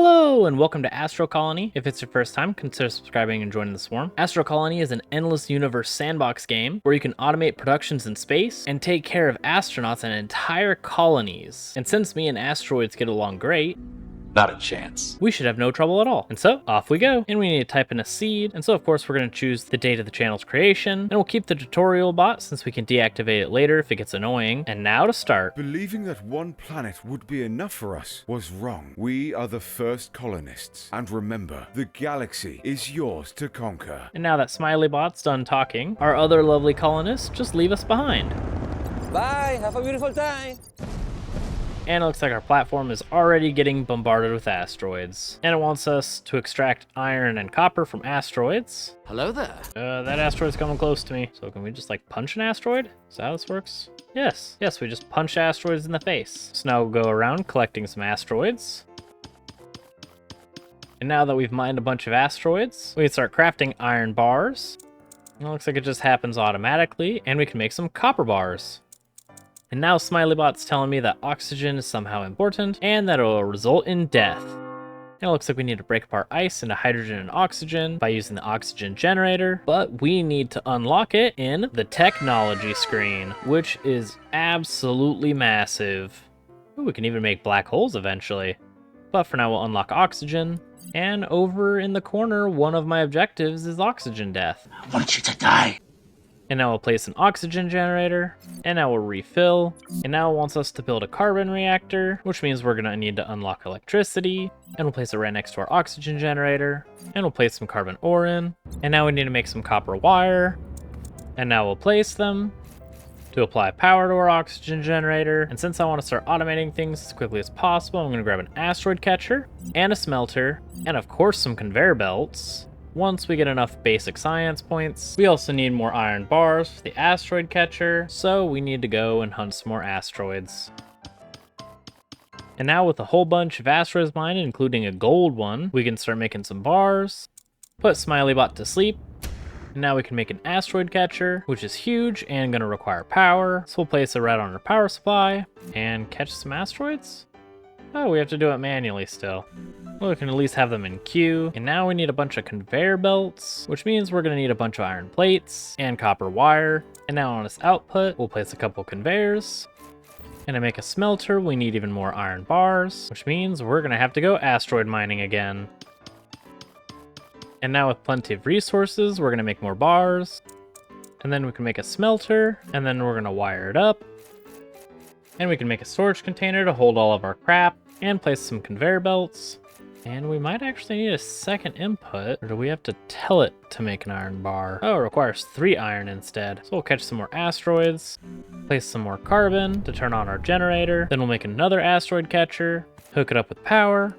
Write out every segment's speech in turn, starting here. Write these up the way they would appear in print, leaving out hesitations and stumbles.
Hello and welcome to Astro Colony. If it's your first time, consider subscribing and joining the swarm. Astro Colony is an endless universe sandbox game where you can automate productions in space and take care of astronauts and entire colonies. And since me and asteroids get along great, not a chance. we should have no trouble at all. And so, off we go. And we need to type in a seed. And so, of course, we're going to choose the date of the channel's creation. And we'll keep the tutorial bot since we can deactivate it later if it gets annoying. And now to start. Believing that one planet would be enough for us was wrong. We are the first colonists. And remember, the galaxy is yours to conquer. And now that Smiley Bot's done talking, our other lovely colonists just leave us behind. Bye, have a beautiful time. And it looks like our platform is already getting bombarded with asteroids. And it wants us to extract iron and copper from asteroids. Hello there. That asteroid's coming close to me. So can we just like punch an asteroid? Is that how this works? Yes, we just punch asteroids in the face. So now we'll go around collecting some asteroids. And now that we've mined a bunch of asteroids, we can start crafting iron bars. And it looks like it just happens automatically, and we can make some copper bars. And now Smiley-Bot's telling me that oxygen is somehow important, and that it will result in death. And it looks like we need to break apart ice into hydrogen and oxygen by using the oxygen generator, but we need to unlock it in the technology screen, which is absolutely massive. Ooh, we can even make black holes eventually. But for now, we'll unlock oxygen. And over in the corner, one of my objectives is oxygen death. I want you to die. And now we'll place an oxygen generator, and now we'll refill, and now it wants us to build a carbon reactor, which means we're gonna need to unlock electricity, and we'll place it right next to our oxygen generator, and we'll place some carbon ore in, and now we need to make some copper wire, and now we'll place them to apply power to our oxygen generator. And since I want to start automating things as quickly as possible, I'm gonna grab an asteroid catcher, and a smelter, and of course some conveyor belts. Once we get enough basic science points, we also need more iron bars for the asteroid catcher, so we need to go and hunt some more asteroids. And now with a whole bunch of asteroids mined, including a gold one, we can start making some bars, put Smiley-Bot to sleep, and now we can make an asteroid catcher, which is huge and gonna require power, so we'll place it right on our power supply, and catch some asteroids? Oh, we have to do it manually still. Well, we can at least have them in queue. And now we need a bunch of conveyor belts, which means we're gonna need a bunch of iron plates and copper wire. And now on this output, we'll place a couple conveyors. And to make a smelter, we need even more iron bars, which means we're gonna have to go asteroid mining again. And now with plenty of resources, we're gonna make more bars. And then we can make a smelter, and then we're gonna wire it up. And we can make a storage container to hold all of our crap, and place some conveyor belts. And we might actually need a second input, or do we have to tell it to make an iron bar? Oh, it requires 3 iron instead. So we'll catch some more asteroids, place some more carbon to turn on our generator, then we'll make another asteroid catcher, hook it up with power,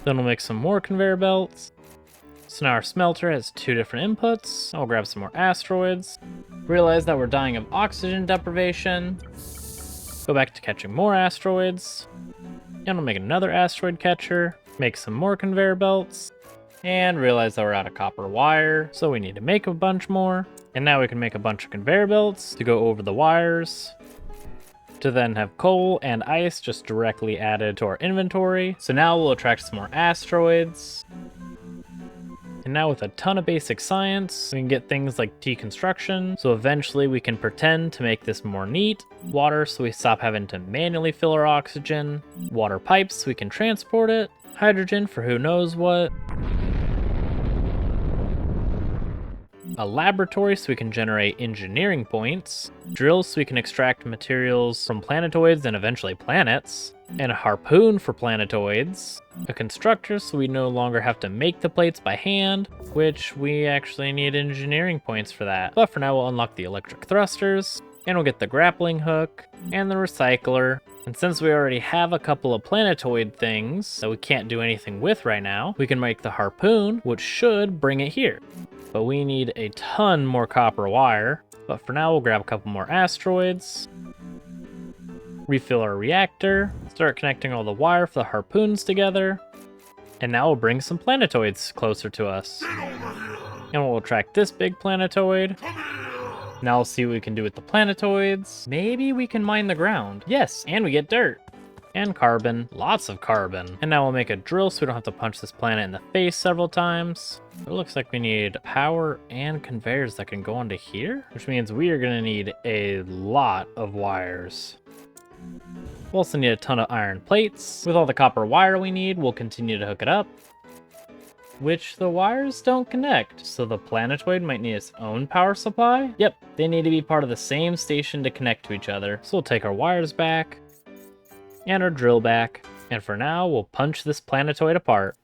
then we'll make some more conveyor belts. So now our smelter has 2 different inputs. I'll grab some more asteroids, realize that we're dying of oxygen deprivation, go back to catching more asteroids, and we'll make another asteroid catcher, make some more conveyor belts, and realize that we're out of copper wire, so we need to make a bunch more. And now we can make a bunch of conveyor belts to go over the wires, to then have coal and ice just directly added to our inventory. So now we'll attract some more asteroids. And now with a ton of basic science, we can get things like deconstruction, so eventually we can pretend to make this more neat. Water, so we stop having to manually fill our oxygen. Water pipes, so we can transport it. Hydrogen for who knows what. A laboratory, so we can generate engineering points. Drills, so we can extract materials from planetoids and eventually planets. And a harpoon for planetoids. A constructor, so we no longer have to make the plates by hand, which we actually need engineering points for that. But for now, we'll unlock the electric thrusters, and we'll get the grappling hook, and the recycler. And since we already have a couple of planetoid things that we can't do anything with right now, we can make the harpoon, which should bring it here. But we need a ton more copper wire. But for now, we'll grab a couple more asteroids, refill our reactor, start connecting all the wire for the harpoons together, and now we'll bring some planetoids closer to us. And we'll attract this big planetoid. Now we'll see what we can do with the planetoids. Maybe we can mine the ground. Yes, and we get dirt. and carbon, lots of carbon. And now we'll make a drill so we don't have to punch this planet in the face several times. It looks like we need power and conveyors that can go onto here, which means we are gonna need a lot of wires. We'll also need a ton of iron plates. With all the copper wire we need, we'll continue to hook it up, which the wires don't connect, so the planetoid might need its own power supply. Yep, they need to be part of the same station to connect to each other. So we'll take our wires back and our drill back, and for now we'll punch this planetoid apart.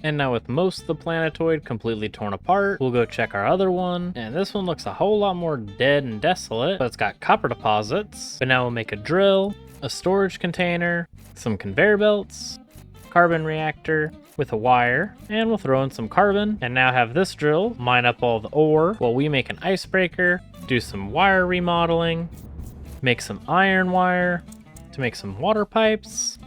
And now with most of the planetoid completely torn apart, we'll go check our other one. And this one looks a whole lot more dead and desolate, but it's got copper deposits. But now we'll make a drill, a storage container, some conveyor belts, carbon reactor with a wire, and we'll throw in some carbon, and now have this drill mine up all the ore while we make an icebreaker, do some wire remodeling, make some iron wire to make some water pipes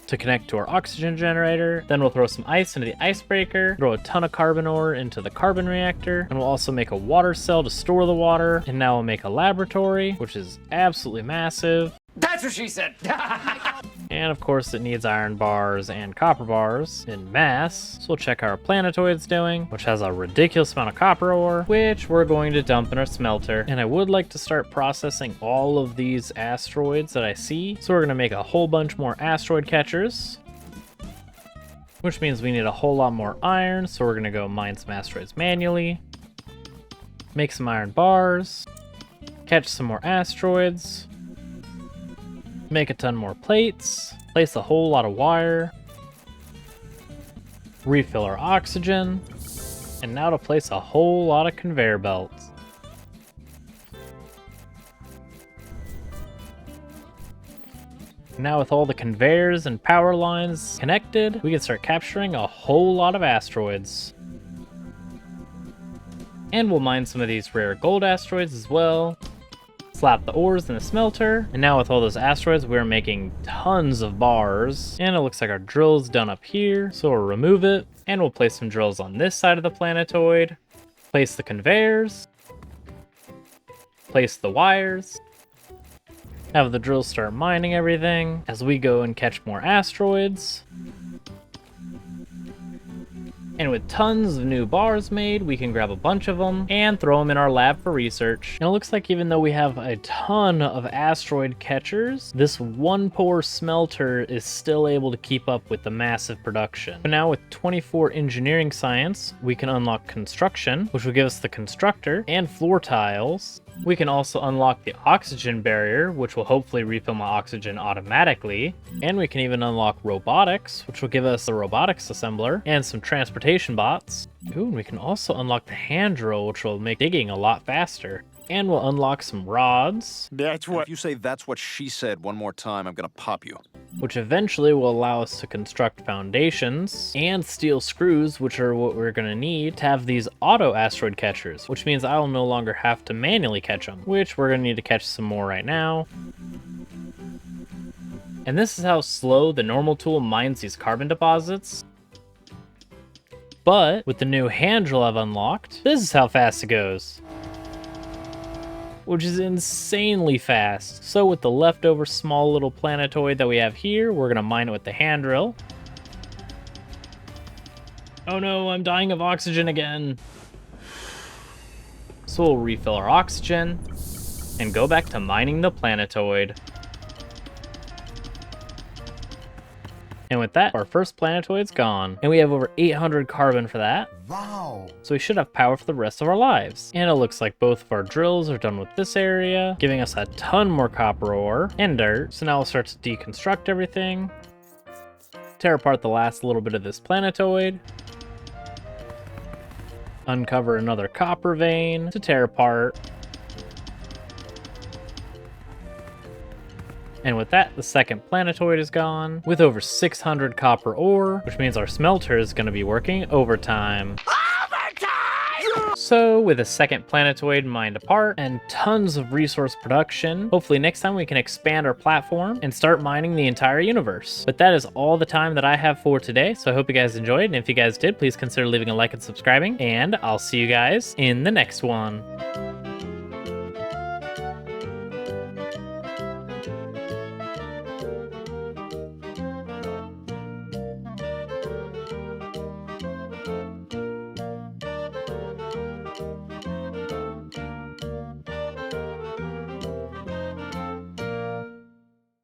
to connect to our oxygen generator. Then we'll throw some ice into the icebreaker, throw a ton of carbon ore into the carbon reactor, and we'll also make a water cell to store the water. And now we'll make a laboratory, which is absolutely massive. That's what she said. And of course it needs iron bars and copper bars in mass. So we'll check how our planetoid's doing, which has a ridiculous amount of copper ore, which we're going to dump in our smelter. And I would like to start processing all of these asteroids that I see. So we're gonna make a whole bunch more asteroid catchers, which means we need a whole lot more iron. So we're gonna go mine some asteroids manually, make some iron bars, catch some more asteroids, make a ton more plates, place a whole lot of wire, refill our oxygen, and now to place a whole lot of conveyor belts. Now with all the conveyors and power lines connected, we can start capturing a whole lot of asteroids. And we'll mine some of these rare gold asteroids as well. Slap the ores in the smelter, and now with all those asteroids we're making tons of bars, and it looks like our drill's done up here, so we'll remove it, and we'll place some drills on this side of the planetoid, place the conveyors, place the wires, have the drills start mining everything as we go and catch more asteroids. And with tons of new bars made, we can grab a bunch of them and throw them in our lab for research. And it looks like even though we have a ton of asteroid catchers, this one poor smelter is still able to keep up with the massive production. But now with 24 engineering science, we can unlock construction, which will give us the constructor and floor tiles. We can also unlock the oxygen barrier, which will hopefully refill my oxygen automatically. And we can even unlock robotics, which will give us the robotics assembler and some transportation bots. Ooh, and we can also unlock the hand drill, which will make digging a lot faster. And we'll unlock some rods. That's what. If you say that's what she said one more time, I'm gonna pop you. Which eventually will allow us to construct foundations and steel screws, which are what we're gonna need to have these auto asteroid catchers, which means I'll no longer have to manually catch them, which we're gonna need to catch some more right now. And this is how slow the normal tool mines these carbon deposits. But with the new hand drill I've unlocked, this is how fast it goes, which is insanely fast. So with the leftover small little planetoid that we have here, we're gonna mine it with the hand drill. Oh no, I'm dying of oxygen again. So we'll refill our oxygen and go back to mining the planetoid. And with that, our first planetoid's gone. And we have over 800 carbon for that. Wow. So we should have power for the rest of our lives. And it looks like both of our drills are done with this area, giving us a ton more copper ore and dirt. So now we'll start to deconstruct everything, tear apart the last little bit of this planetoid, uncover another copper vein to tear apart. And with that, the second planetoid is gone, with over 600 copper ore, which means our smelter is going to be working overtime. So with a second planetoid mined apart and tons of resource production, hopefully next time we can expand our platform and start mining the entire universe. But that is all the time that I have for today, so I hope you guys enjoyed, and if you guys did, please consider leaving a like and subscribing, and I'll see you guys in the next one.